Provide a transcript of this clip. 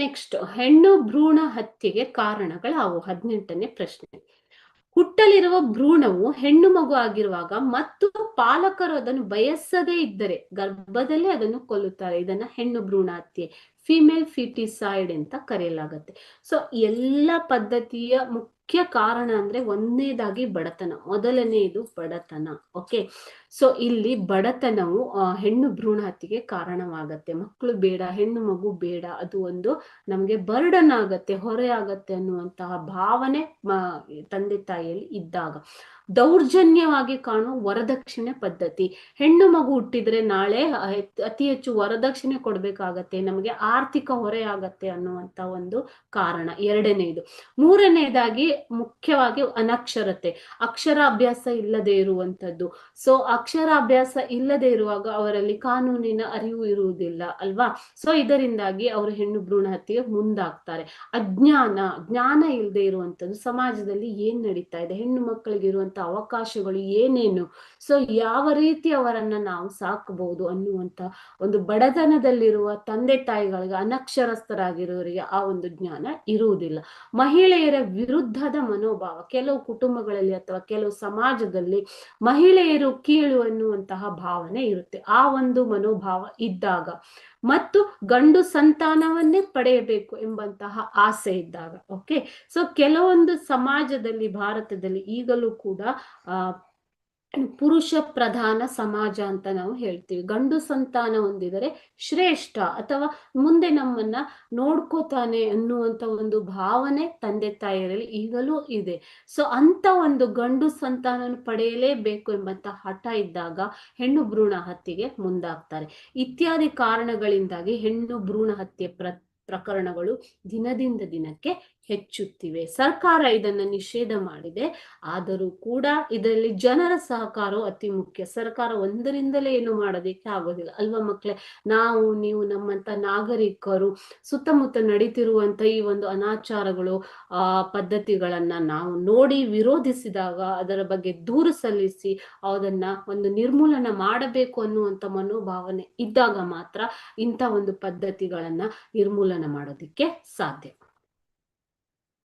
Next, ಹೆಣ್ಣು ಭ್ರೂಣ ಹತ್ಯೆಗೆ ಕಾರಣಗಳಾವು? 18ನೇ ಪ್ರಶ್ನೆ. ಹುಟ್ಟಲಿರುವ ಭ್ರೂಣವು ಹೆಣ್ಣು ಮಗು ಆಗಿರುವಾಗ ಮತ್ತು ಪಾಲಕರು ಅದನ್ನು ಬಯಸದೇ ಇದ್ದರೆ ಗರ್ಭದಲ್ಲೇ ಅದನ್ನು ಕೊಲ್ಲುತ್ತಾರೆ. ಇದನ್ನ ಹೆಣ್ಣು ಭ್ರೂಣ ಹತ್ಯೆ, ಫಿಮೇಲ್ ಫಿಟಿಸೈಡ್ ಅಂತ ಕರೆಯಲಾಗತ್ತೆ. ಸೊ ಎಲ್ಲ ಪದ್ಧತಿಯ ಮುಖ್ಯ ಕಾರಣ ಅಂದ್ರೆ ಒಂದನೇದಾಗಿ ಬಡತನ, ಮೊದಲನೆಯದು ಬಡತನ. ಓಕೆ, ಸೊ ಇಲ್ಲಿ ಬಡತನವು ಹೆಣ್ಣು ಭ್ರೂಣ ಹತ್ಯೆಗೆ ಕಾರಣವಾಗತ್ತೆ. ಮಕ್ಕಳು ಬೇಡ, ಹೆಣ್ಣು ಮಗು ಬೇಡ, ಅದು ಒಂದು ನಮ್ಗೆ ಬರ್ಡನ್ ಆಗತ್ತೆ, ಹೊರೆ ಆಗತ್ತೆ ಅನ್ನುವಂತಹ ಭಾವನೆ ತಂದೆ ತಾಯಿಯಲ್ಲಿ ಇದ್ದಾಗ. ದೌರ್ಜನ್ಯವಾಗಿ ಕಾಣುವ ವರದಕ್ಷಿಣೆ ಪದ್ಧತಿ. ಹೆಣ್ಣು ಮಗು ಹುಟ್ಟಿದ್ರೆ ನಾಳೆ ಅತಿ ಹೆಚ್ಚು ವರದಕ್ಷಿಣೆ ಕೊಡ್ಬೇಕಾಗತ್ತೆ, ನಮಗೆ ಆರ್ಥಿಕ ಹೊರೆ ಆಗತ್ತೆ ಅನ್ನುವಂತ ಒಂದು ಕಾರಣ ಎರಡನೇದು. ಮೂರನೇದಾಗಿ ಮುಖ್ಯವಾಗಿ ಅನಕ್ಷರತೆ, ಅಕ್ಷರಾಭ್ಯಾಸ ಇಲ್ಲದೆ ಇರುವಂತದ್ದು. ಸೊ ಅಕ್ಷರಾಭ್ಯಾಸ ಇಲ್ಲದೆ ಇರುವಾಗ ಅವರಲ್ಲಿ ಕಾನೂನಿನ ಅರಿವು ಇರುವುದಿಲ್ಲ ಅಲ್ವಾ. ಸೊ ಇದರಿಂದಾಗಿ ಅವರು ಹೆಣ್ಣು ಭ್ರೂಣ ಹತ್ಯೆಗೆ ಮುಂದಾಗ್ತಾರೆ. ಜ್ಞಾನ ಇಲ್ಲದೆ ಇರುವಂತದ್ದು, ಸಮಾಜದಲ್ಲಿ ಏನ್ ನಡೀತಾ ಇದೆ, ಹೆಣ್ಣು ಮಕ್ಕಳಿಗೆ ಇರುವಂತ ಅವಕಾಶಗಳು ಏನೇನು, ಸೊ ಯಾವ ರೀತಿ ಅವರನ್ನ ನಾವು ಸಾಕಬಹುದು ಅನ್ನುವಂತ ಒಂದು ಬಡತನದಲ್ಲಿರುವ ತಂದೆ ತಾಯಿಗಳಿಗೆ, ಅನಕ್ಷರಸ್ಥರಾಗಿರೋರಿಗೆ ಆ ಒಂದು ಜ್ಞಾನ ಇರುವುದಿಲ್ಲ. ಮಹಿಳೆಯರ ವಿರುದ್ಧದ ಮನೋಭಾವ, ಕೆಲವು ಕುಟುಂಬಗಳಲ್ಲಿ ಅಥವಾ ಕೆಲವು ಸಮಾಜದಲ್ಲಿ ಮಹಿಳೆಯರು ಕೀಳು ಅನ್ನುವಂತಹ ಭಾವನೆ ಇರುತ್ತೆ. ಆ ಒಂದು ಮನೋಭಾವ ಇದ್ದಾಗ ಮತ್ತು ಗಂಡು ಸಂತಾನವನ್ನೇ ಪಡೆಯಬೇಕು ಎಂಬಂತಹ ಆಸೆ ಇದ್ದಾಗ. ಓಕೆ, ಸೊ ಕೆಲವೊಂದು ಸಮಾಜದಲ್ಲಿ, ಭಾರತದಲ್ಲಿ ಈಗಲೂ ಕೂಡ ಪುರುಷ ಪ್ರಧಾನ ಸಮಾಜ ಅಂತ ನಾವು ಹೇಳ್ತೀವಿ. ಗಂಡು ಸಂತಾನ ಹೊಂದಿದರೆ ಶ್ರೇಷ್ಠ, ಅಥವಾ ಮುಂದೆ ನಮ್ಮನ್ನ ನೋಡ್ಕೋತಾನೆ ಅನ್ನುವಂತ ಒಂದು ಭಾವನೆ ತಂದೆ ತಾಯಿಯರಲ್ಲಿ ಈಗಲೂ ಇದೆ. ಸೊ ಅಂತ ಒಂದು ಗಂಡು ಸಂತಾನ ಪಡೆಯಲೇಬೇಕು ಎಂಬಂತ ಹಠ ಇದ್ದಾಗ ಹೆಣ್ಣು ಭ್ರೂಣ ಹತ್ಯೆಗೆ ಮುಂದಾಗ್ತಾರೆ. ಇತ್ಯಾದಿ ಕಾರಣಗಳಿಂದಾಗಿ ಹೆಣ್ಣು ಭ್ರೂಣ ಹತ್ಯೆ ಪ್ರಕರಣಗಳು ದಿನದಿಂದ ದಿನಕ್ಕೆ ಹೆಚ್ಚುತ್ತಿವೆ. ಸರ್ಕಾರ ಇದನ್ನ ನಿಷೇಧ ಮಾಡಿದೆ, ಆದರೂ ಕೂಡ ಇದರಲ್ಲಿ ಜನರ ಸಹಕಾರವು ಅತಿ ಮುಖ್ಯ. ಸರ್ಕಾರ ಒಂದರಿಂದಲೇ ಏನು ಮಾಡೋದಕ್ಕೆ ಆಗೋದಿಲ್ಲ ಅಲ್ವಾ ಮಕ್ಕಳೇ. ನೀವು ನಮ್ಮಂತ ನಾಗರಿಕರು ಸುತ್ತಮುತ್ತ ನಡೀತಿರುವಂತ ಈ ಒಂದು ಅನಾಚಾರಗಳು ಪದ್ಧತಿಗಳನ್ನ ನಾವು ನೋಡಿ ವಿರೋಧಿಸಿದಾಗ, ಅದರ ಬಗ್ಗೆ ದೂರು ಸಲ್ಲಿಸಿ ಅದನ್ನ ಒಂದು ನಿರ್ಮೂಲನ ಮಾಡಬೇಕು ಅನ್ನುವಂತ ಮನೋಭಾವನೆ ಇದ್ದಾಗ ಮಾತ್ರ ಇಂಥ ಒಂದು ಪದ್ಧತಿಗಳನ್ನ ನಿರ್ಮೂಲನ ಮಾಡೋದಿಕ್ಕೆ ಸಾಧ್ಯ.